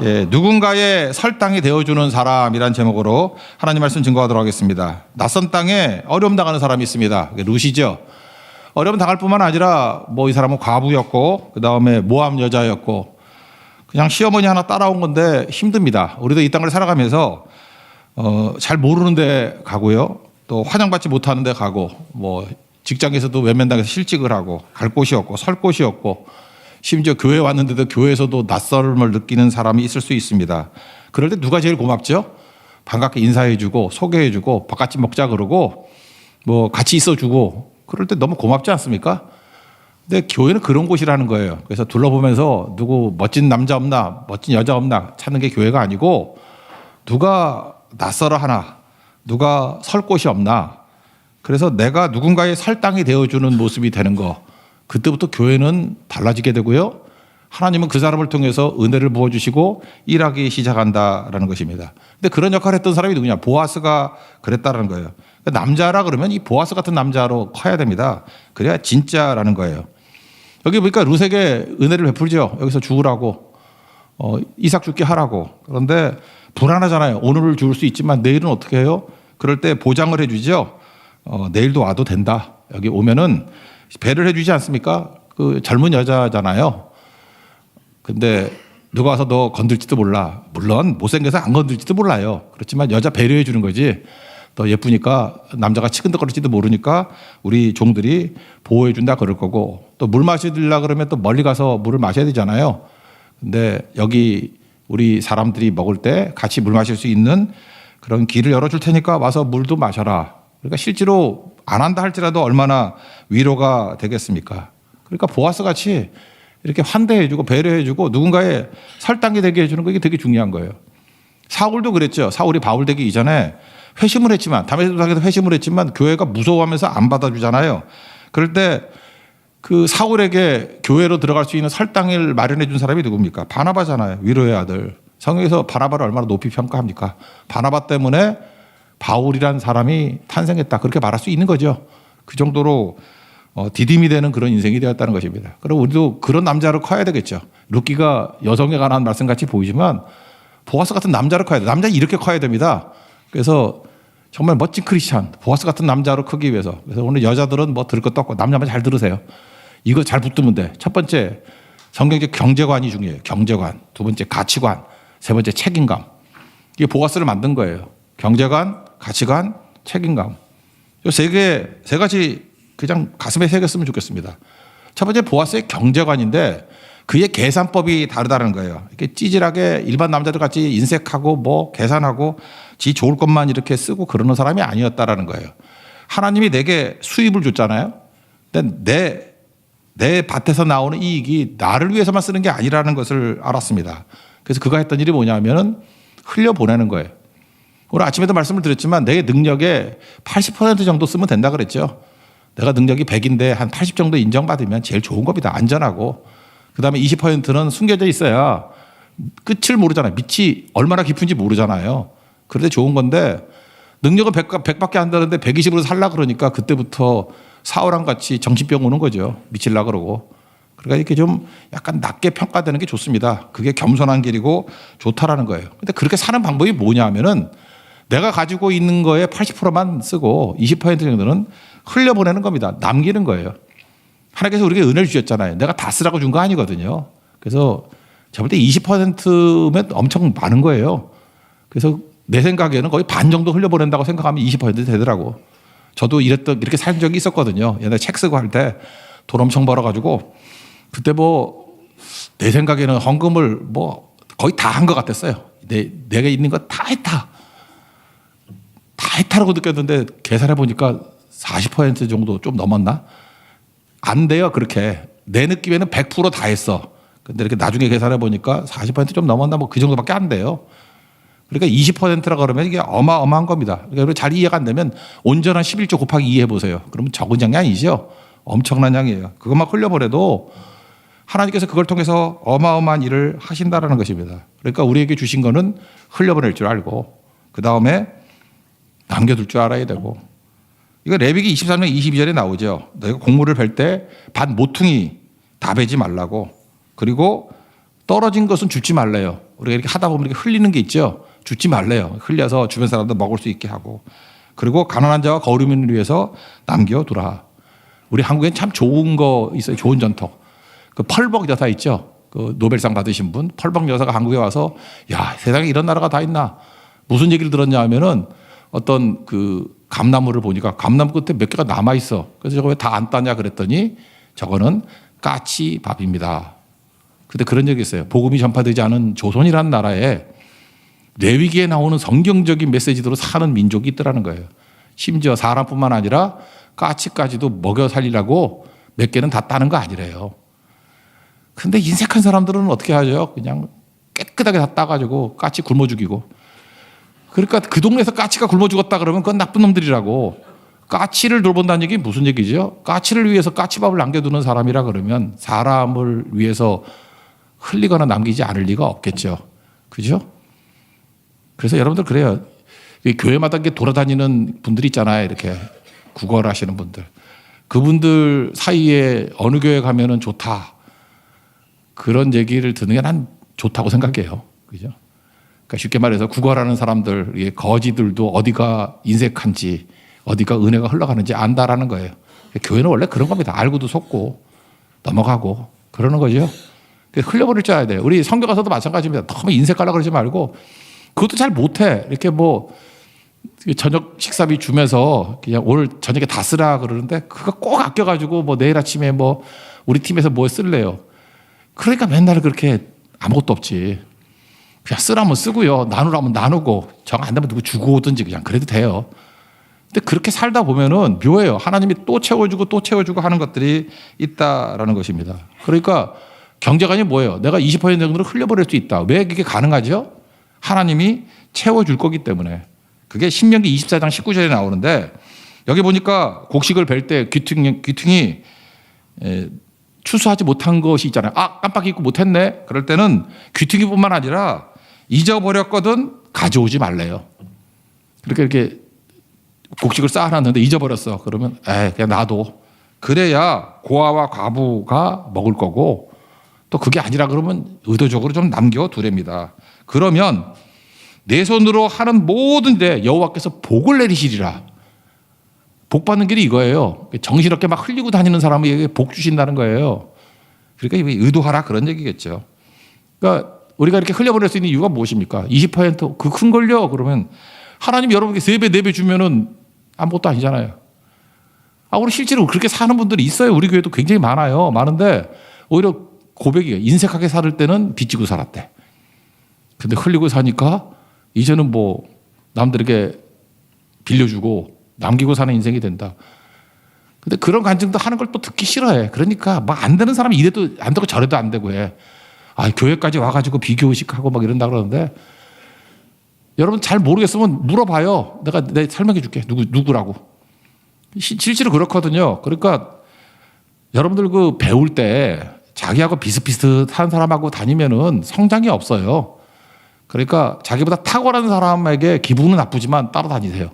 예, 누군가의 설당이 되어주는 사람이란 제목으로 하나님 말씀 증거하도록 하겠습니다. 낯선 땅에 어려움 당하는 사람이 있습니다. 룻이죠. 어려움 당할 뿐만 아니라 이 사람은 과부였고 그 다음에 모함 여자였고 그냥 시어머니 하나 따라온 건데 힘듭니다. 우리도 이 땅을 살아가면서 잘 모르는 데 가고요. 또 환영받지 못하는 데 가고 직장에서도 외면당해서 실직을 하고 갈 곳이 없고 설 곳이 없고 심지어 교회 왔는데도 교회에서도 낯설음을 느끼는 사람이 있을 수 있습니다. 그럴 때 누가 제일 고맙죠? 반갑게 인사해주고 소개해주고 바깥집 먹자 그러고 같이 있어주고 그럴 때 너무 고맙지 않습니까? 근데 교회는 그런 곳이라는 거예요. 그래서 둘러보면서 누구 멋진 남자 없나 멋진 여자 없나 찾는 게 교회가 아니고 누가 낯설어 하나 누가 설 곳이 없나 그래서 내가 누군가의 설당이 되어주는 모습이 되는 거 그때부터 교회는 달라지게 되고요. 하나님은 그 사람을 통해서 은혜를 부어주시고 일하기 시작한다라는 것입니다. 근데 그런 역할을 했던 사람이 누구냐? 보아스가 그랬다라는 거예요. 그러니까 남자라 그러면 이 보아스 같은 남자로 커야 됩니다. 그래야 진짜라는 거예요. 여기 보니까 룻에게 은혜를 베풀죠. 여기서 죽으라고 이삭 죽게 하라고. 그런데 불안하잖아요. 오늘을 죽을 수 있지만 내일은 어떻게 해요? 그럴 때 보장을 해주죠. 내일도 와도 된다. 여기 오면은 배를 해주지 않습니까? 그 젊은 여자잖아요. 근데 누가 와서 너 건들지도 몰라. 물론 못생겨서 안 건들지도 몰라요. 그렇지만 여자 배려해 주는 거지. 더 예쁘니까 남자가 치근덕거릴지도 모르니까 우리 종들이 보호해 준다 그럴 거고 또 물 마시려고 그러면 또 멀리 가서 물을 마셔야 되잖아요. 근데 여기 우리 사람들이 먹을 때 같이 물 마실 수 있는 그런 길을 열어줄 테니까 와서 물도 마셔라. 그러니까 실제로 안 한다 할지라도 얼마나 위로가 되겠습니까? 그러니까 보아스 같이 이렇게 환대해주고 배려해주고 누군가의 설당이 되게 해주는 거 이게 되게 중요한 거예요. 사울도 그랬죠. 사울이 바울 되기 이전에 회심을 했지만 다메섹에서 회심을 했지만 교회가 무서워하면서 안 받아주잖아요. 그럴 때 그 사울에게 교회로 들어갈 수 있는 설당을 마련해 준 사람이 누굽니까? 바나바잖아요. 위로의 아들. 성경에서 바나바를 얼마나 높이 평가합니까? 바나바 때문에 바울이란 사람이 탄생했다. 그렇게 말할 수 있는 거죠. 그 정도로 디딤이 되는 그런 인생이 되었다는 것입니다. 그리고 우리도 그런 남자로 커야 되겠죠. 룻기가 여성에 관한 말씀같이 보이지만 보아스 같은 남자로 커야 돼요. 남자는 이렇게 커야 됩니다. 그래서 정말 멋진 크리스찬, 보아스 같은 남자로 크기 위해서. 그래서 오늘 여자들은 들을 것도 없고 남자만 잘 들으세요. 이거 잘 붙들면 돼. 첫 번째 성경적 경제관이 중요해요. 경제관. 두 번째 가치관. 세 번째 책임감. 이게 보아스를 만든 거예요. 경제관, 가치관, 책임감. 이 세 가지 그냥 가슴에 새겼으면 좋겠습니다. 첫 번째 보아스의 경제관인데 그의 계산법이 다르다는 거예요. 이렇게 찌질하게 일반 남자들 같이 인색하고 계산하고 지 좋을 것만 이렇게 쓰고 그러는 사람이 아니었다라는 거예요. 하나님이 내게 수입을 줬잖아요. 근데 내 밭에서 나오는 이익이 나를 위해서만 쓰는 게 아니라는 것을 알았습니다. 그래서 그가 했던 일이 뭐냐면은 흘려보내는 거예요. 오늘 아침에도 말씀을 드렸지만 내 능력의 80% 정도 쓰면 된다 그랬죠. 내가 능력이 100인데 한 80 정도 인정받으면 제일 좋은 겁니다. 안전하고. 그 다음에 20%는 숨겨져 있어야 끝을 모르잖아요. 밑이 얼마나 깊은지 모르잖아요. 그런데 좋은 건데 능력은 100밖에 안 되는데 120으로 살라 그러니까 그때부터 사울왕 같이 정신병 오는 거죠. 미칠라 그러고. 그러니까 이렇게 좀 약간 낮게 평가되는 게 좋습니다. 그게 겸손한 길이고 좋다라는 거예요. 근데 그렇게 사는 방법이 뭐냐 하면은 내가 가지고 있는 거에 80%만 쓰고 20% 정도는 흘려보내는 겁니다. 남기는 거예요. 하나님께서 우리에게 은혜를 주셨잖아요. 내가 다 쓰라고 준 거 아니거든요. 그래서 제가 볼 때 20%면 엄청 많은 거예요. 그래서 내 생각에는 거의 반 정도 흘려보낸다고 생각하면 20% 되더라고. 저도 이렇게 산 적이 있었거든요. 옛날에 책 쓰고 할 때 돈 엄청 벌어가지고 그때 내 생각에는 헌금을 거의 다 한 것 같았어요. 내가 있는 거 다 했다. 다 했다라고 느꼈는데 계산해 보니까 40% 정도 좀 넘었나? 안 돼요, 그렇게. 내 느낌에는 100% 다 했어. 근데 이렇게 나중에 계산해 보니까 40% 좀 넘었나? 그 정도밖에 안 돼요. 그러니까 20%라고 그러면 이게 어마어마한 겁니다. 그러니까 잘 이해가 안 되면 온전한 11조 곱하기 2 해보세요. 그러면 적은 양이 아니죠. 엄청난 양이에요. 그것만 흘려버려도 하나님께서 그걸 통해서 어마어마한 일을 하신다라는 것입니다. 그러니까 우리에게 주신 거는 흘려보낼 줄 알고 그 다음에 남겨둘 줄 알아야 되고 이거 레위기 23장 22절에 나오죠. 너희가 곡물을 벨 때 밭 모퉁이 다 베지 말라고 그리고 떨어진 것은 줍지 말래요. 우리가 이렇게 하다 보면 이렇게 흘리는 게 있죠. 줍지 말래요. 흘려서 주변 사람들 먹을 수 있게 하고. 그리고 가난한 자와 거류민을 위해서 남겨두라. 우리 한국엔 참 좋은 거 있어요. 좋은 전통. 그 펄벅 여사 있죠. 그 노벨상 받으신 분. 펄벅 여사가 한국에 와서 야, 세상에 이런 나라가 다 있나. 무슨 얘기를 들었냐 하면은 어떤 그 감나무를 보니까 감나무 끝에 몇 개가 남아 있어. 그래서 저거 왜 다 안 따냐 그랬더니 저거는 까치밥입니다. 근데 그런 적이 있어요. 복음이 전파되지 않은 조선이라는 나라에 레위기에 나오는 성경적인 메시지대로 사는 민족이 있더라는 거예요. 심지어 사람뿐만 아니라 까치까지도 먹여 살리라고 몇 개는 다 따는 거 아니래요. 근데 인색한 사람들은 어떻게 하죠? 그냥 깨끗하게 다 따가지고 까치 굶어 죽이고. 그러니까 그 동네에서 까치가 굶어 죽었다 그러면 그건 나쁜 놈들이라고. 까치를 돌본다는 얘기 무슨 얘기죠? 까치를 위해서 까치밥을 남겨두는 사람이라 그러면 사람을 위해서 흘리거나 남기지 않을 리가 없겠죠. 그죠? 그래서 여러분들 그래요. 교회마다 이렇게 돌아다니는 분들이 있잖아요. 이렇게 구걸 하시는 분들. 그분들 사이에 어느 교회 가면은 좋다. 그런 얘기를 듣는 게 난 좋다고 생각해요. 그죠? 그러니까 쉽게 말해서 구걸하는 사람들, 거지들도 어디가 인색한지, 어디가 은혜가 흘러가는지 안다라는 거예요. 교회는 원래 그런 겁니다. 알고도 속고 넘어가고 그러는 거죠. 흘려버릴 줄 알아야 돼요. 우리 성교 가서도 마찬가지입니다. 너무 인색하려고 그러지 말고 그것도 잘 못해. 이렇게 뭐 저녁 식사비 주면서 그냥 오늘 저녁에 다 쓰라 그러는데 그거 꼭 아껴가지고 뭐 내일 아침에 뭐 우리 팀에서 뭐 쓸래요. 그러니까 맨날 그렇게 아무것도 없지. 그냥 쓰라면 쓰고요. 나누라면 나누고 정 안 되면 누구 주고 오든지 그냥 그래도 돼요. 근데 그렇게 살다 보면은 묘해요. 하나님이 또 채워주고 또 채워주고 하는 것들이 있다라는 것입니다. 그러니까 경제관이 뭐예요? 내가 20% 정도를 흘려버릴 수 있다. 왜 그게 가능하죠? 하나님이 채워줄 거기 때문에. 그게 신명기 24장 19절에 나오는데 여기 보니까 곡식을 벨 때 귀퉁이 추수하지 못한 것이 있잖아요. 아, 깜빡 잊고 못했네. 그럴 때는 귀퉁이뿐만 아니라 잊어버렸거든 가져오지 말래요. 그렇게 이렇게 곡식을 쌓아놨는데 잊어버렸어. 그러면 그냥 놔둬. 그래야 고아와 과부가 먹을 거고 또 그게 아니라 그러면 의도적으로 좀 남겨두랍니다. 그러면 내 손으로 하는 모든 데 여호와께서 복을 내리시리라. 복 받는 길이 이거예요. 정신없게 막 흘리고 다니는 사람에게 복 주신다는 거예요. 그러니까 의도하라 그런 얘기겠죠. 그러니까 우리가 이렇게 흘려버릴 수 있는 이유가 무엇입니까? 20% 큰 걸요. 그러면 하나님 여러분께 3배, 4배 주면은 아무것도 아니잖아요. 우리 실제로 그렇게 사는 분들이 있어요. 우리 교회도 굉장히 많아요. 많은데 오히려 고백이에요. 인색하게 살 때는 빚지고 살았대. 근데 흘리고 사니까 이제는 뭐 남들에게 빌려주고 남기고 사는 인생이 된다. 근데 그런 간증도 하는 걸 또 듣기 싫어해. 그러니까 막 안 되는 사람이 이래도 안 되고 저래도 안 되고 해. 교회까지 와가지고 비교의식하고 막 이런다 그러는데 여러분 잘 모르겠으면 물어봐요. 내가 설명해 줄게. 누구라고. 실제로 그렇거든요. 그러니까 여러분들 그 배울 때 자기하고 비슷비슷한 사람하고 다니면은 성장이 없어요. 그러니까 자기보다 탁월한 사람에게 기분은 나쁘지만 따라다니세요.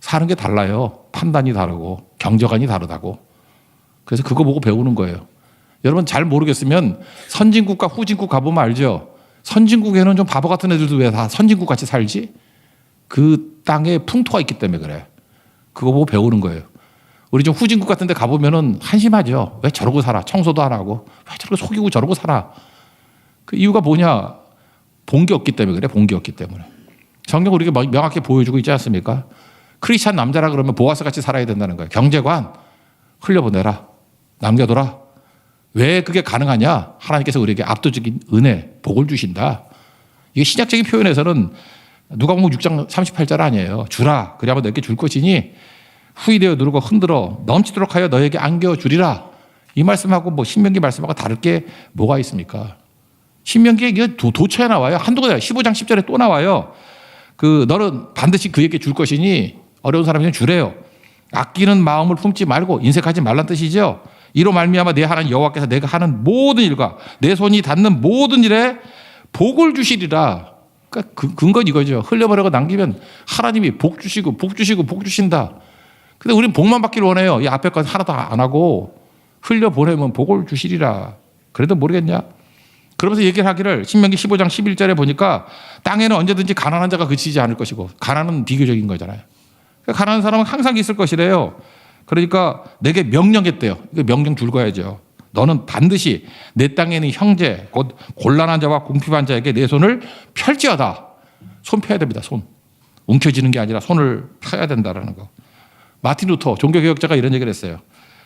사는 게 달라요. 판단이 다르고 경제관이 다르다고. 그래서 그거 보고 배우는 거예요. 여러분 잘 모르겠으면 선진국과 후진국 가보면 알죠. 선진국에는 좀 바보 같은 애들도 왜 다 선진국 같이 살지? 그 땅에 풍토가 있기 때문에 그래. 그거 보고 배우는 거예요. 우리 좀 후진국 같은 데 가보면은 한심하죠. 왜 저러고 살아? 청소도 안 하고. 왜 저렇게 속이고 저러고 살아? 그 이유가 뭐냐? 본 게 없기 때문에 그래. 본 게 없기 때문에. 성경 우리에게 명확히 보여주고 있지 않습니까? 크리스찬 남자라 그러면 보아스 같이 살아야 된다는 거예요. 경제관 흘려보내라. 남겨둬라. 왜 그게 가능하냐? 하나님께서 우리에게 압도적인 은혜, 복을 주신다. 이게 신약적인 표현에서는 누가복음 6장 38절 아니에요. 주라. 그리하면 너에게 줄 것이니 후이되어 누르고 흔들어 넘치도록 하여 너에게 안겨주리라. 이 말씀하고 뭐 신명기 말씀하고 다를 게 뭐가 있습니까? 신명기에 이게 도처에 나와요. 한두 번 15장 10절에 또 나와요. 너는 반드시 그에게 줄 것이니 어려운 사람에게 주래요. 아끼는 마음을 품지 말고 인색하지 말란 뜻이죠. 이로 말미암아 내 하나님 여호와께서 내가 하는 모든 일과 내 손이 닿는 모든 일에 복을 주시리라. 그러니까 근거는 이거죠. 흘려버리고 남기면 하나님이 복 주시고 복 주시고 복 주신다. 근데 우리는 복만 받기를 원해요. 이 앞에 건 하나도 안 하고 흘려보내면 복을 주시리라. 그래도 모르겠냐? 그러면서 얘기를 하기를 신명기 15장 11절에 보니까 땅에는 언제든지 가난한 자가 그치지 않을 것이고, 가난은 비교적인 거잖아요. 그러니까 가난한 사람은 항상 있을 것이래요. 그러니까 내게 명령했대요. 이거 명령 줄 거야죠. 너는 반드시 내 땅에 있는 형제 곧 곤란한 자와 궁핍한 자에게 내 손을 펼지어다. 손 펴야 됩니다. 손. 움켜쥐는 게 아니라 손을 펴야 된다라는 거. 마틴 루터 종교개혁자가 이런 얘기를 했어요.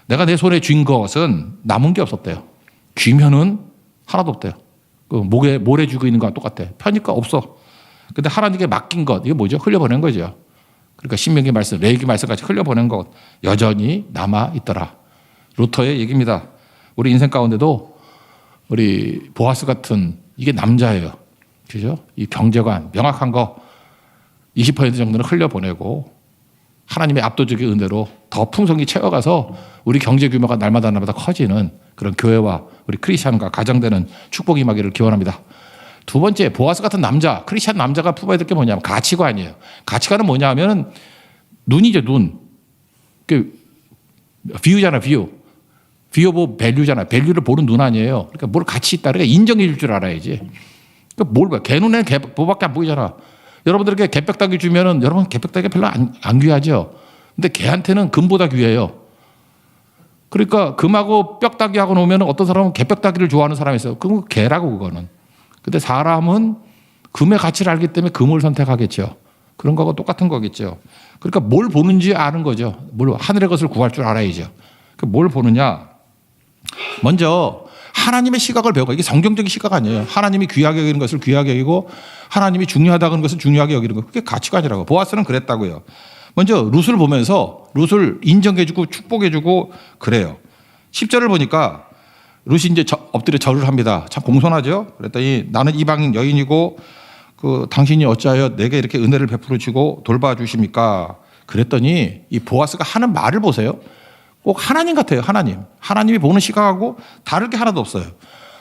내가 내 손에 쥔 것은 남은 게 없었대요. 쥐면은 하나도 없대요. 그 목에 모래 쥐고 있는 거랑 똑같아. 펴니까 없어. 근데 하나님께 맡긴 것, 이게 뭐죠? 흘려보낸 거죠. 그러니까 신명기 말씀, 레위기 말씀까지 흘려보낸 것 여전히 남아 있더라. 루터의 얘기입니다. 우리 인생 가운데도 우리 보아스 같은 이게 남자예요. 그죠? 이 경제관 명확한 거 20% 정도는 흘려보내고 하나님의 압도적인 은혜로 더 풍성히 채워가서 우리 경제 규모가 날마다 커지는 그런 교회와 우리 크리스찬과 가정되는 축복이 임하기를 기원합니다. 두 번째, 보아스 같은 남자, 크리스찬 남자가 품어야 될 게 뭐냐면 가치관이에요. 가치관은 뭐냐 하면 눈이죠, 눈. 그 뷰잖아, 뷰. 뷰 오브 밸류잖아. 밸류를 보는 눈 아니에요. 그러니까 뭘 가치 있다. 그러니까 인정해 줄 줄 알아야지. 그러니까 뭘 봐. 개 눈에는 개밖에 안 보이잖아. 여러분들에게 개벽다귀 주면은 여러분 개벽다귀 별로 안 귀하죠. 근데 개한테는 금보다 귀해요. 그러니까 금하고 뼈다귀하고 놓으면 어떤 사람은 개벽다귀를 좋아하는 사람이 있어요. 그건 개라고 그거는. 근데 사람은 금의 가치를 알기 때문에 금을 선택하겠죠. 그런 거하고 똑같은 거겠죠. 그러니까 뭘 보는지 아는 거죠. 뭘 하늘의 것을 구할 줄 알아야죠. 뭘 보느냐. 먼저 하나님의 시각을 배우고, 이게 성경적인 시각 아니에요. 하나님이 귀하게 여기는 것을 귀하게 여기고 하나님이 중요하다고 하는 것을 중요하게 여기는 거. 그게 가치관이라고. 보아스는 그랬다고요. 먼저 룻을 보면서 룻을 인정해주고 축복해주고 그래요. 10절을 보니까 룻이 이제 엎드려 절을 합니다. 참 공손하죠. 그랬더니 나는 이방인 여인이고 그 당신이 어찌하여 내게 이렇게 은혜를 베풀어 주고 돌봐주십니까? 그랬더니 이 보아스가 하는 말을 보세요. 꼭 하나님 같아요. 하나님이 보는 시각하고 다를 게 하나도 없어요.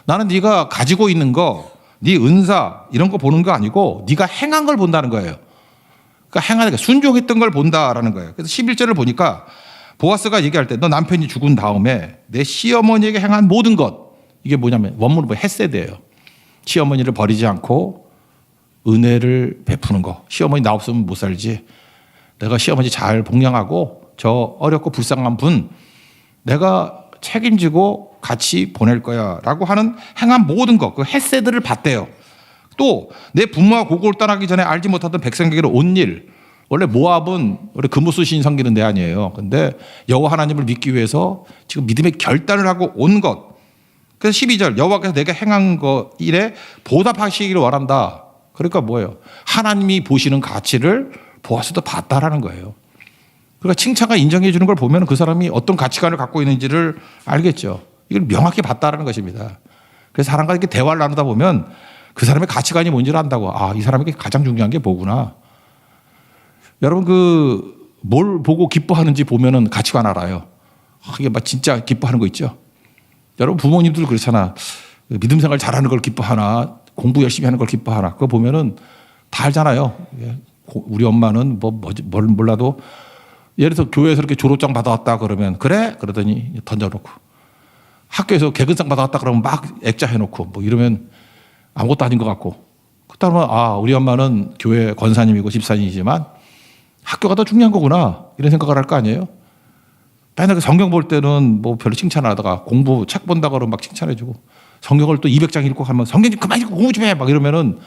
나는 네가 가지고 있는 거, 네 은사 이런 거 보는 거 아니고 네가 행한 걸 본다는 거예요. 그러니까 행하는 게 순종했던 걸 본다라는 거예요. 그래서 11절을 보니까 보아스가 얘기할 때 너 남편이 죽은 다음에 내 시어머니에게 행한 모든 것, 이게 뭐냐면 원문은 헤세드예요. 시어머니를 버리지 않고 은혜를 베푸는 거. 시어머니 나 없으면 못 살지. 내가 시어머니 잘 복양하고 저 어렵고 불쌍한 분 내가 책임지고 같이 보낼 거야 라고 하는 행한 모든 것, 그 헤세드를 받대요. 또 내 부모와 고국을 떠나기 전에 알지 못하던 백성에게로 온 일. 원래 모압은 원래 금우수신 섬기는 데 아니에요. 근데 여호와 하나님을 믿기 위해서 지금 믿음의 결단을 하고 온 것. 그래서 12절 여호와께서 내가 행한 것 일에 보답하시기를 원한다. 그러니까 뭐예요? 하나님이 보시는 가치를 보아스도 봤다라는 거예요. 그러니까 칭찬과 인정해 주는 걸 보면 그 사람이 어떤 가치관을 갖고 있는지를 알겠죠. 이걸 명확히 봤다라는 것입니다. 그래서 사람과 이렇게 대화를 나누다 보면 그 사람의 가치관이 뭔지를 안다고. 아, 이 사람에게 가장 중요한 게 뭐구나. 여러분 뭘 보고 기뻐하는지 보면은 가치관 알아요. 이게 막 진짜 기뻐하는 거 있죠. 여러분 부모님들 그렇잖아. 믿음 생활 잘하는 걸 기뻐하나, 공부 열심히 하는 걸 기뻐하나. 그거 보면은 다 알잖아요. 우리 엄마는 뭘 몰라도 예를 들어서 교회에서 이렇게 졸업장 받아왔다 그러면 그래? 그러더니 던져놓고, 학교에서 개근상 받아왔다 그러면 막 액자 해놓고 뭐 이러면 아무것도 아닌 것 같고, 그렇다면 아, 우리 엄마는 교회 권사님이고 집사님이지만 학교가 더 중요한 거구나 이런 생각을 할 거 아니에요. 맨날 성경 볼 때는 뭐 별로 칭찬 안 하다가 공부 책 본다고 그러면 막 칭찬해주고, 성경을 또 200장 읽고 하면 성경 좀 그만 읽고 공부 좀 해 막 이러면은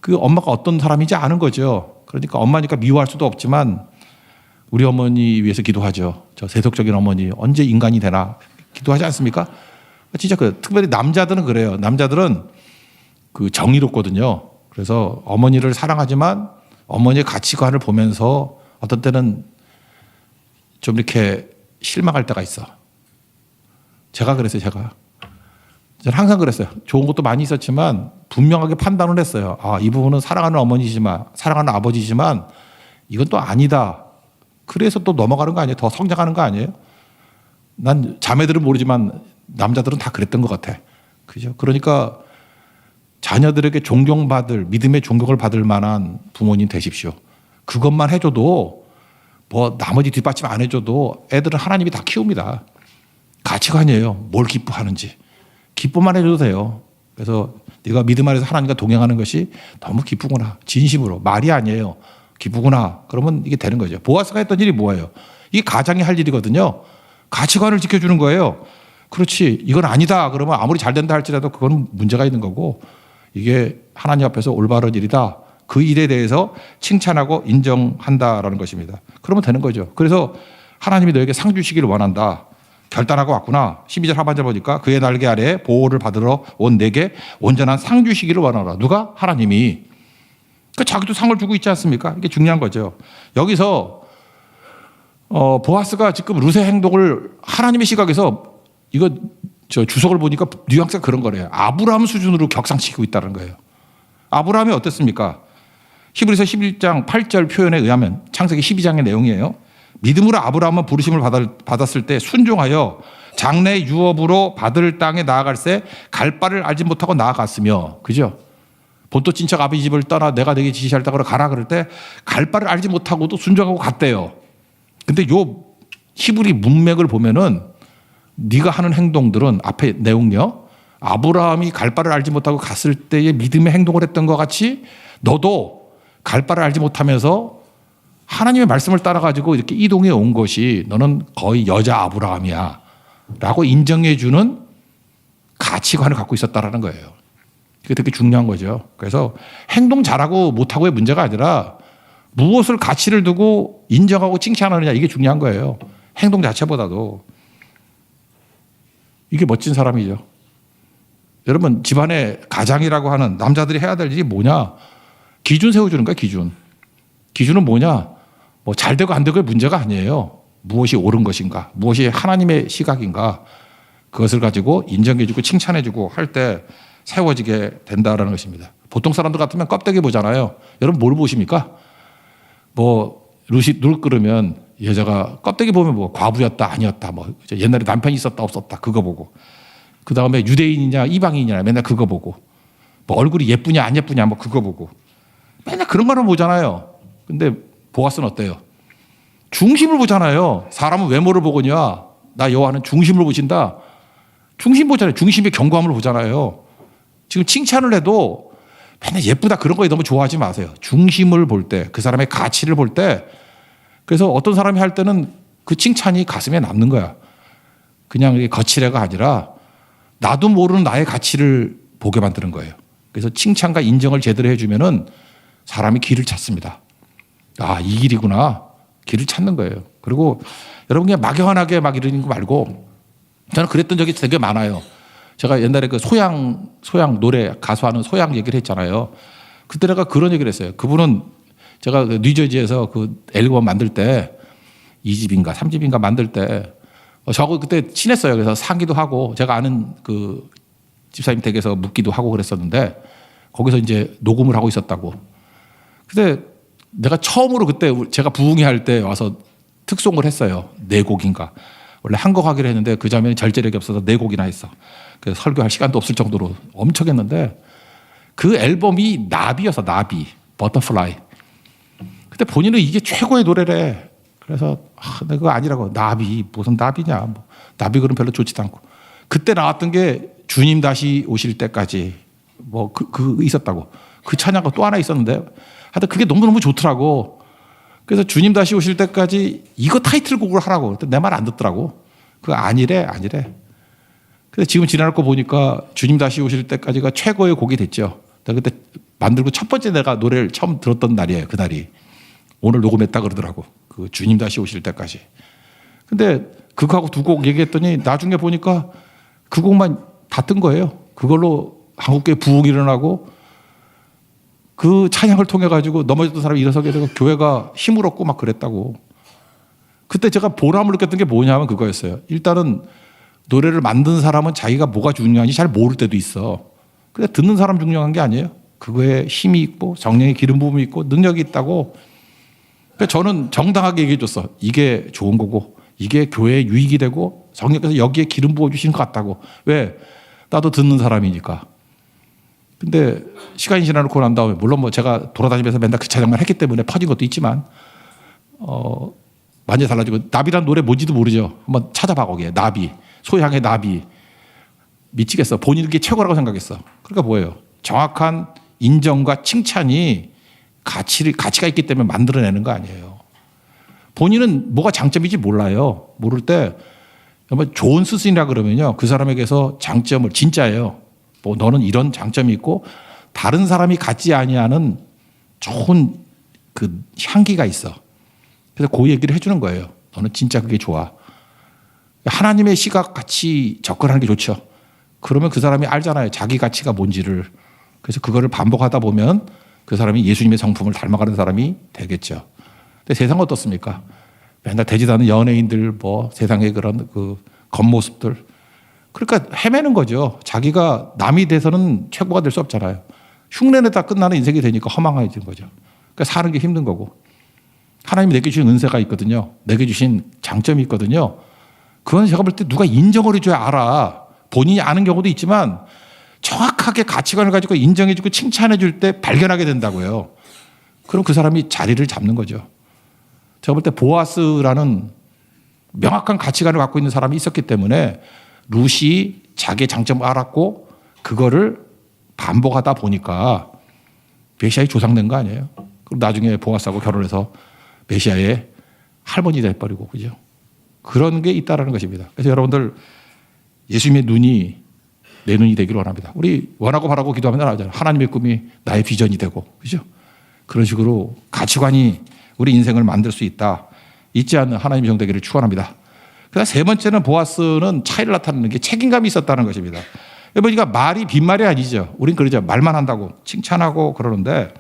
그 엄마가 어떤 사람인지 아는 거죠. 그러니까 엄마니까 미워할 수도 없지만 우리 어머니 위해서 기도하죠. 저 세속적인 어머니 언제 인간이 되나 기도하지 않습니까? 진짜 특별히 남자들은 그래요. 남자들은 그 정의롭거든요. 그래서 어머니를 사랑하지만 어머니의 가치관을 보면서 어떤 때는 좀 이렇게 실망할 때가 있어. 제가 그랬어요. 저는 항상 그랬어요. 좋은 것도 많이 있었지만 분명하게 판단을 했어요. 아, 이 부분은 사랑하는 어머니지만, 사랑하는 아버지지만 이건 또 아니다. 그래서 또 넘어가는 거 아니에요? 더 성장하는 거 아니에요? 난 자매들은 모르지만 남자들은 다 그랬던 것 같아. 그죠? 그러니까 자녀들에게 존경받을, 믿음의 존경을 받을 만한 부모님 되십시오. 그것만 해줘도 뭐 나머지 뒷받침 안 해줘도 애들은 하나님이 다 키웁니다. 가치관이에요. 뭘 기뻐하는지. 기뻐만 해줘도 돼요. 그래서 네가 믿음 안에서 하나님과 동행하는 것이 너무 기쁘구나. 진심으로. 말이 아니에요. 기쁘구나. 그러면 이게 되는 거죠. 보아스가 했던 일이 뭐예요? 이게 가장이 할 일이거든요. 가치관을 지켜주는 거예요. 그렇지. 이건 아니다. 그러면 아무리 잘 된다 할지라도 그건 문제가 있는 거고 이게 하나님 앞에서 올바른 일이다. 그 일에 대해서 칭찬하고 인정한다라는 것입니다. 그러면 되는 거죠. 그래서 하나님이 너에게 상 주시기를 원한다. 결단하고 왔구나. 12절 하반절 보니까 그의 날개 아래에 보호를 받으러 온 내게 온전한 상 주시기를 원하라. 누가? 하나님이. 그 자기도 상을 주고 있지 않습니까? 이게 중요한 거죠. 여기서 보아스가 지금 룻의 행동을 하나님의 시각에서 이거 저 주석을 보니까 뉘앙스가 그런 거래요. 아브라함 수준으로 격상시키고 있다는 거예요. 아브라함이 어땠습니까? 히브리서 11장 8절 표현에 의하면 창세기 12장의 내용이에요. 믿음으로 아브라함은 부르심을 받았을 때 순종하여 장래 유업으로 받을 땅에 나아갈새 갈 바를 알지 못하고 나아갔으며, 그죠? 본토 친척 아비 집을 떠나 내가 너에게 지시할 땅으로 가라 그럴 때 갈 바를 알지 못하고도 순종하고 갔대요. 근데 요 히브리 문맥을 보면은 네가 하는 행동들은 앞에 내용요. 아브라함이 갈 바를 알지 못하고 갔을 때의 믿음의 행동을 했던 것 같이 너도 갈 바를 알지 못하면서 하나님의 말씀을 따라가지고 이렇게 이동해 온 것이 너는 거의 여자 아브라함이야 라고 인정해 주는 가치관을 갖고 있었다라는 거예요. 그게 되게 중요한 거죠. 그래서 행동 잘하고 못하고의 문제가 아니라 무엇을 가치를 두고 인정하고 칭찬하느냐 이게 중요한 거예요. 행동 자체보다도. 이게 멋진 사람이죠. 여러분 집안의 가장이라고 하는 남자들이 해야 될 일이 뭐냐? 기준 세워주는 거야. 기준은 뭐냐? 뭐 잘 되고 안 되고의 문제가 아니에요. 무엇이 옳은 것인가? 무엇이 하나님의 시각인가? 그것을 가지고 인정해주고 칭찬해주고 할 때 세워지게 된다라는 것입니다. 보통 사람들 같으면 껍데기 보잖아요. 여러분 뭘 보십니까? 뭐 룻 끓으면 여자가 껍데기 보면 뭐 과부였다 아니었다 뭐 옛날에 남편이 있었다 없었다 그거 보고 그 다음에 유대인이냐 이방인이냐 맨날 그거 보고 뭐 얼굴이 예쁘냐 안 예쁘냐 뭐 그거 보고 맨날 그런 거만 보잖아요. 근데 보아스는 어때요? 중심을 보잖아요. 사람은 외모를 보거냐 나 여호와는 중심을 보신다. 중심 보잖아요. 중심의 견고함을 보잖아요. 지금 칭찬을 해도 맨날 예쁘다 그런 거에 너무 좋아하지 마세요. 중심을 볼 때 그 사람의 가치를 볼 때 그래서 어떤 사람이 할 때는 그 칭찬이 가슴에 남는 거야. 그냥 거칠애가 아니라 나도 모르는 나의 가치를 보게 만드는 거예요. 그래서 칭찬과 인정을 제대로 해주면은 사람이 길을 찾습니다. 아, 이 길이구나. 길을 찾는 거예요. 그리고 여러분 그냥 막연하게 막 이러는 거 말고 저는 그랬던 적이 되게 많아요. 제가 옛날에 그 소양 노래 가수하는 소양 얘기를 했잖아요. 그때 내가 그런 얘기를 했어요. 그분은 제가 뉴저지에서 그 앨범 만들 때 2집인가 3집인가 만들 때 저하고 그때 친했어요. 그래서 상기도 하고 제가 아는 그 집사님 댁에서 묵기도 하고 그랬었는데 거기서 이제 녹음을 하고 있었다고. 근데 내가 처음으로 그때 제가 부흥회 할 때 와서 특송을 했어요. 4곡인가. 원래 한 곡 하기로 했는데 그 장면이 절제력이 없어서 4곡이나 했어. 그래서 설교할 시간도 없을 정도로 엄청 했는데 그 앨범이 나비였어. 나비. 버터플라이. 근데 본인은 이게 최고의 노래래. 그래서 내가 그거 아니라고. 나비. 무슨 나비냐. 뭐. 나비 그럼 별로 좋지도 않고. 그때 나왔던 게 주님 다시 오실 때까지 뭐 그 있었다고. 그 찬양가 또 하나 있었는데 하여튼 그게 너무너무 좋더라고. 그래서 주님 다시 오실 때까지 이거 타이틀곡을 하라고. 내 말 안 듣더라고. 그거 아니래. 근데 지금 지나고 보니까 주님 다시 오실 때까지가 최고의 곡이 됐죠. 내가 그때 만들고 첫 번째 내가 노래를 처음 들었던 날이에요. 그날이. 오늘 녹음했다 그러더라고. 그 주님 다시 오실 때까지. 근데 그거하고 2곡 얘기했더니 나중에 보니까 그 곡만 다 뜬 거예요. 그걸로 한국교회 부흥이 일어나고 그 찬양을 통해 가지고 넘어졌던 사람이 일어서게 되고 교회가 힘을 얻고 막 그랬다고. 그때 제가 보람을 느꼈던 게 뭐냐면 그거였어요. 일단은 노래를 만든 사람은 자기가 뭐가 중요한지 잘 모를 때도 있어. 근데 듣는 사람 중요한 게 아니에요. 그거에 힘이 있고 성령의 기름 부음이 있고 능력이 있다고. 그래서 저는 정당하게 얘기해 줬어. 이게 좋은 거고 이게 교회에 유익이 되고 성령께서 여기에 기름 부어 주시는 것 같다고. 왜? 나도 듣는 사람이니까. 근데 시간이 지나고 난 다음에 물론 뭐 제가 돌아다니면서 맨날 그 찬양만 했기 때문에 퍼진 것도 있지만 완전히 달라지고 나비란 노래 뭔지도 모르죠. 한번 찾아봐 거기에 나비. 소양의 나비. 미치겠어. 본인이 게 최고라고 생각했어. 그러니까 뭐예요? 정확한 인정과 칭찬이 가치가 있기 때문에 만들어내는 거 아니에요. 본인은 뭐가 장점인지 몰라요. 모를 때 좋은 스승이라 그러면요, 그 사람에게서 장점을 진짜예요. 뭐 너는 이런 장점이 있고 다른 사람이 갖지 아니하는 좋은 그 향기가 있어. 그래서 그 얘기를 해주는 거예요. 너는 진짜 그게 좋아. 하나님의 시각 같이 접근하는 게 좋죠. 그러면 그 사람이 알잖아요. 자기 가치가 뭔지를. 그래서 그거를 반복하다 보면 그 사람이 예수님의 성품을 닮아가는 사람이 되겠죠. 근데 세상은 어떻습니까? 맨날 되지도 않은 연예인들, 뭐 세상의 그런 그 겉모습들. 그러니까 헤매는 거죠. 자기가 남이 돼서는 최고가 될 수 없잖아요. 흉내내 다 끝나는 인생이 되니까 허망해지는 거죠. 그러니까 사는 게 힘든 거고. 하나님이 내게 주신 은혜가 있거든요. 내게 주신 장점이 있거든요. 그건 제가 볼 때 누가 인정을 해줘야 알아. 본인이 아는 경우도 있지만 정확하게 가치관을 가지고 인정해주고 칭찬해줄 때 발견하게 된다고요. 그럼 그 사람이 자리를 잡는 거죠. 제가 볼 때 보아스라는 명확한 가치관을 갖고 있는 사람이 있었기 때문에 룻이 자기의 장점을 알았고 그거를 반복하다 보니까 메시아의 조상된 거 아니에요. 그럼 나중에 보아스하고 결혼해서 메시아의 할머니 돼버리고, 그죠? 그런 게 있다라는 것입니다. 그래서 여러분들 예수님의 눈이 내 눈이 되기를 원합니다. 우리 원하고 바라고 기도하면 나오잖아요. 하나님의 꿈이 나의 비전이 되고, 그죠? 그런 식으로 가치관이 우리 인생을 만들 수 있다. 잊지 않는 하나님의 종 되기를 축원합니다. 그다음 세 번째는 보아스는 차이를 나타내는 게 책임감이 있었다는 것입니다. 그러니까 말이 빈말이 아니죠. 우린 그러죠. 말만 한다고 칭찬하고 그러는데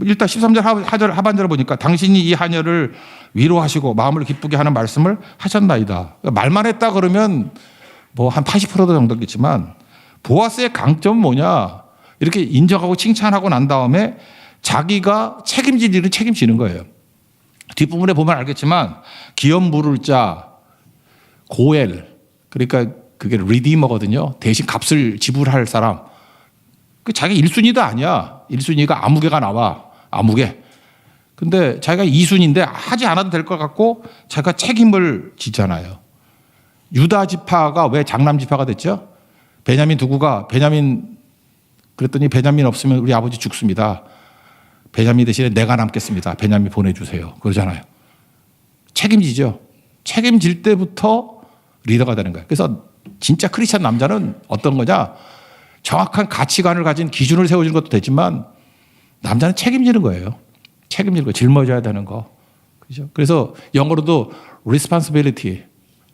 일단 13절 하반절을 보니까 당신이 이 하녀를 위로하시고 마음을 기쁘게 하는 말씀을 하셨나이다. 그러니까 말만 했다 그러면 뭐 한 80% 정도겠지만 보아스의 강점은 뭐냐? 이렇게 인정하고 칭찬하고 난 다음에 자기가 책임질 일을 책임지는 거예요. 뒷부분에 보면 알겠지만 기업 물을 자 고엘, 그러니까 그게 리디머거든요. 대신 값을 지불할 사람. 그 자기가 1순위도 아니야. 1순위가 아무개가 나와. 아무개. 근데 자기가 2순위인데 하지 않아도 될 것 같고 자기가 책임을 지잖아요. 유다 지파가 왜 장남 지파가 됐죠? 베냐민 두구가 그랬더니 베냐민 없으면 우리 아버지 죽습니다. 베냐민 대신에 내가 남겠습니다. 베냐민 보내주세요. 그러잖아요. 책임지죠. 책임질 때부터 리더가 되는 거예요. 그래서 진짜 크리스찬 남자는 어떤 거냐? 정확한 가치관을 가진 기준을 세워주는 것도 되지만 남자는 책임지는 거예요. 책임지는 거, 짊어져야 되는 거. 그죠? 그래서 영어로도 responsibility,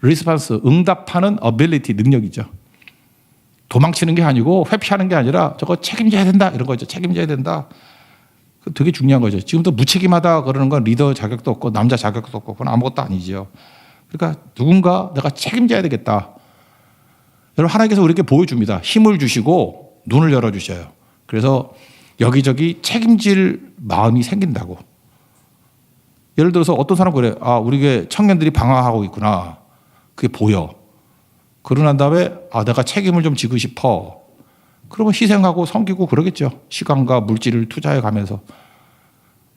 response, 응답하는 ability, 능력이죠. 도망치는 게 아니고 회피하는 게 아니라 저거 책임져야 된다 이런 거죠. 책임져야 된다. 되게 중요한 거죠. 지금도 무책임하다 그러는 건 리더 자격도 없고 남자 자격도 없고 그건 아무것도 아니죠. 그러니까 누군가 내가 책임져야 되겠다. 여러분 하나님께서 우리에게 보여줍니다. 힘을 주시고 눈을 열어주셔요. 그래서 여기저기 책임질 마음이 생긴다고. 예를 들어서 어떤 사람 그래. 아, 우리 교회 청년들이 방황하고 있구나. 그게 보여. 그러고 난 다음에 내가 책임을 좀 지고 싶어. 그러면 희생하고 섬기고 그러겠죠. 시간과 물질을 투자해 가면서.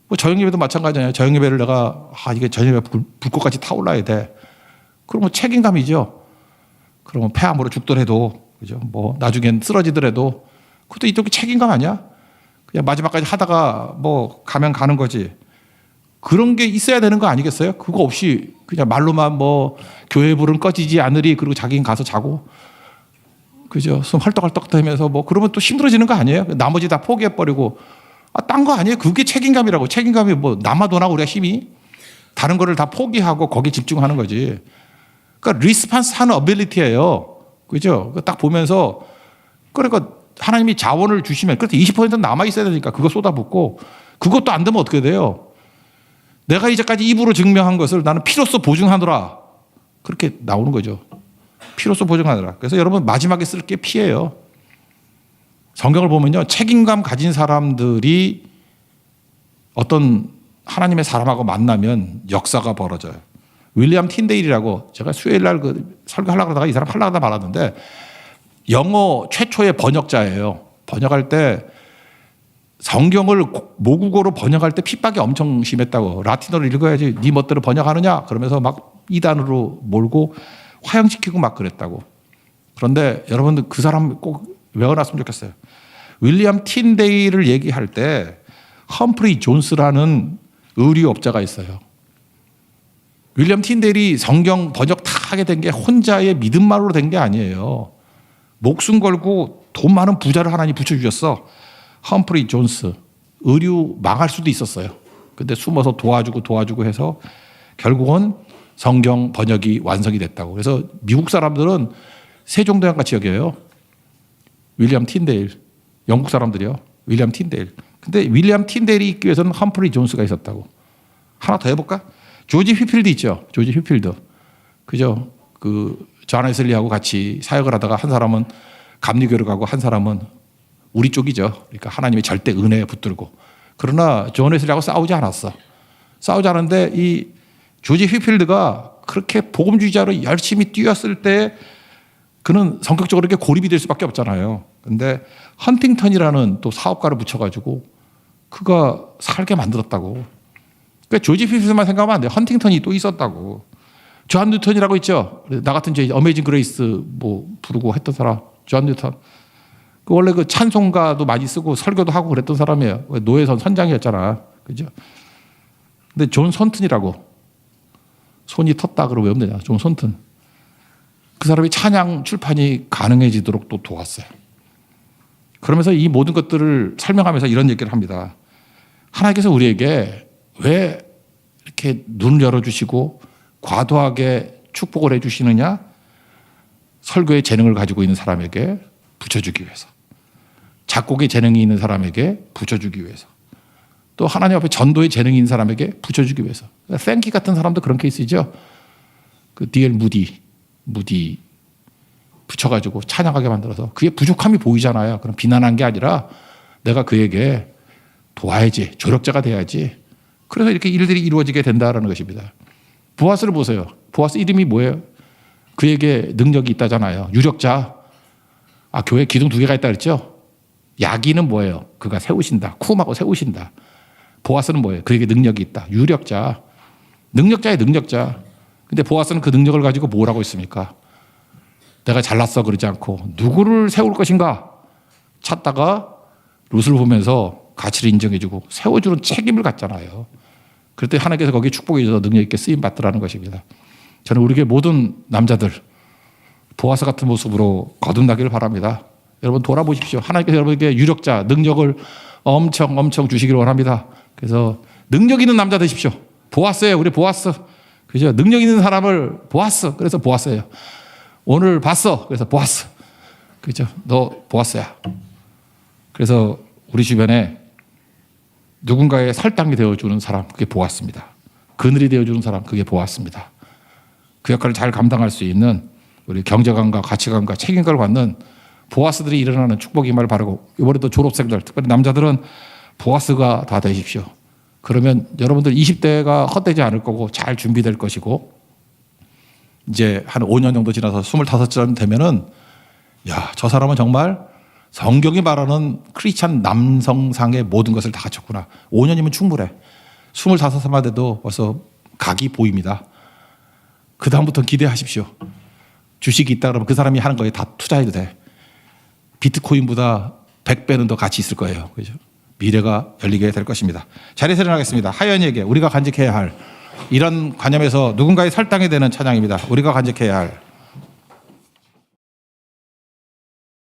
뭐 저녁예배도 마찬가지잖아요. 저녁예배를 내가 이게 저녁예배 불꽃같이 타올라야 돼. 그러면 책임감이죠. 그러면 폐암으로 죽더라도, 그죠? 뭐 나중엔 쓰러지더라도 그것도 이쪽이 책임감 아니야? 그냥 마지막까지 하다가 뭐 가면 가는 거지. 그런 게 있어야 되는 거 아니겠어요? 그거 없이 그냥 말로만 뭐 교회 불은 꺼지지 않으리 그리고 자기는 가서 자고, 그죠? 숨 헐떡헐떡 하면서 뭐 그러면 또 힘들어지는 거 아니에요? 나머지 다 포기해버리고 딴 거 아니에요? 그게 책임감이라고. 책임감이 뭐 남아도나 우리가 힘이 다른 거를 다 포기하고 거기에 집중하는 거지. 그러니까 리스판스 하는 어빌리티예요. 그죠? 딱 보면서 그러니까 하나님이 자원을 주시면 그래서 20%는 남아 있어야 되니까 그거 쏟아붓고 그것도 안 되면 어떻게 돼요? 내가 이제까지 입으로 증명한 것을 나는 피로써 보증하노라. 그렇게 나오는 거죠. 피로써 보증하노라. 그래서 여러분 마지막에 쓸 게 피예요. 성경을 보면요. 책임감 가진 사람들이 어떤 하나님의 사람하고 만나면 역사가 벌어져요. 윌리엄 틴데일이라고 제가 수요일 날 설교하려고 하다가 이 사람 하려고 하다 말았는데 영어 최초의 번역자예요. 번역할 때 성경을 모국어로 번역할 때 핍박이 엄청 심했다고. 라틴어를 읽어야지 네 멋대로 번역하느냐 그러면서 막 이단으로 몰고 화형시키고 막 그랬다고. 그런데 여러분들 그 사람 꼭 외워놨으면 좋겠어요. 윌리엄 틴데일을 얘기할 때 험프리 존스라는 의류업자가 있어요. 윌리엄 틴데일이 성경 번역 다 하게 된 게 혼자의 믿음만으로 된 게 아니에요. 목숨 걸고 돈 많은 부자를 하나님 붙여주셨어. 험프리 존스. 의류 망할 수도 있었어요. 근데 숨어서 도와주고 해서 결국은 성경 번역이 완성이 됐다고. 그래서 미국 사람들은 세종대왕 같이 여겨요. 윌리엄 틴데일. 영국 사람들이요. 윌리엄 틴데일. 근데 윌리엄 틴데일이 있기 위해서는 험프리 존스가 있었다고. 하나 더 해볼까? 조지 휘필드 있죠. 조지 휘필드. 그죠? 존 웨슬리하고 같이 사역을 하다가 한 사람은 감리교를 가고 한 사람은 우리 쪽이죠. 그러니까 하나님의 절대 은혜에 붙들고. 그러나 존 웨슬리하고 싸우지 않았어. 싸우지 않았는데 이 조지 휘필드가 그렇게 복음주의자로 열심히 뛰었을 때 그는 성격적으로 이렇게 고립이 될 수밖에 없잖아요. 근데 헌팅턴이라는 또 사업가를 붙여가지고 그가 살게 만들었다고. 그러니까 조지 휘필드만 생각하면 안 돼. 헌팅턴이 또 있었다고. 존 뉴턴이라고 있죠. 나 같은 저 어메이징 그레이스 뭐 부르고 했던 사람. 존 뉴턴. 원래 그 찬송가도 많이 쓰고 설교도 하고 그랬던 사람이에요. 노예선 선장이었잖아. 그죠? 근데 존 손튼이라고. 손이 텄다 그러고 외우면 되잖아. 존 손튼. 그 사람이 찬양 출판이 가능해지도록 또 도왔어요. 그러면서 이 모든 것들을 설명하면서 이런 얘기를 합니다. 하나님께서 우리에게 왜 이렇게 눈을 열어주시고 과도하게 축복을 해주시느냐? 설교의 재능을 가지고 있는 사람에게 붙여주기 위해서. 작곡의 재능이 있는 사람에게 붙여주기 위해서. 또 하나님 앞에 전도의 재능이 있는 사람에게 붙여주기 위해서. 땡키 같은 사람도 그런 케이스죠. 그 D.L. 무디 붙여가지고 찬양하게 만들어서 그게 부족함이 보이잖아요. 그럼 비난한 게 아니라 내가 그에게 도와야지. 조력자가 돼야지. 그래서 이렇게 일들이 이루어지게 된다는 것입니다. 보아스를 보세요. 보아스 이름이 뭐예요? 그에게 능력이 있다잖아요. 유력자. 교회 기둥 2개가 있다 그랬죠? 야기는 뭐예요? 그가 세우신다. 쿠음하고 세우신다. 보아스는 뭐예요? 그에게 능력이 있다. 유력자. 능력자의 능력자. 근데 보아스는 그 능력을 가지고 뭘 하고 있습니까? 내가 잘났어 그러지 않고 누구를 세울 것인가 찾다가 룻을 보면서 가치를 인정해주고 세워주는 책임을 갖잖아요. 그럴 때 하나님께서 거기에 축복이 있어서 능력 있게 쓰임 받더라는 것입니다. 저는 우리 교회 모든 남자들 보아스 같은 모습으로 거듭나기를 바랍니다. 여러분 돌아보십시오. 하나님께서 여러분에게 유력자, 능력을 엄청 주시기를 원합니다. 그래서 능력 있는 남자 되십시오. 보아스예요. 우리 보아스. 그죠? 능력 있는 사람을 보아스. 그래서 보아스예요. 오늘 봤어. 그래서 보아스. 그죠? 너 보아스야. 그래서 우리 주변에 누군가의 설당이 되어주는 사람, 그게 보았습니다. 그늘이 되어주는 사람, 그게 보았습니다. 그 역할을 잘 감당할 수 있는 우리 경제관과 가치관과 책임감을 갖는 보아스들이 일어나는 축복의 말을 바라고 이번에도 졸업생들, 특별히 남자들은 보아스가 다 되십시오. 그러면 여러분들 20대가 헛되지 않을 거고 잘 준비될 것이고 이제 한 5년 정도 지나서 25쯤 되면은 야, 저 사람은 정말 성경이 말하는 크리스찬 남성상의 모든 것을 다 갖췄구나. 5년이면 충분해. 25살만 돼도 벌써 각이 보입니다. 그 다음부터는 기대하십시오. 주식이 있다 그러면 그 사람이 하는 거에 다 투자해도 돼. 비트코인보다 100배는 더 가치 있을 거예요. 그죠? 미래가 열리게 될 것입니다. 자리에서 일어나겠습니다. 하연이에게 우리가 간직해야 할 이런 관념에서 누군가의 설당이 되는 찬양입니다. 우리가 간직해야 할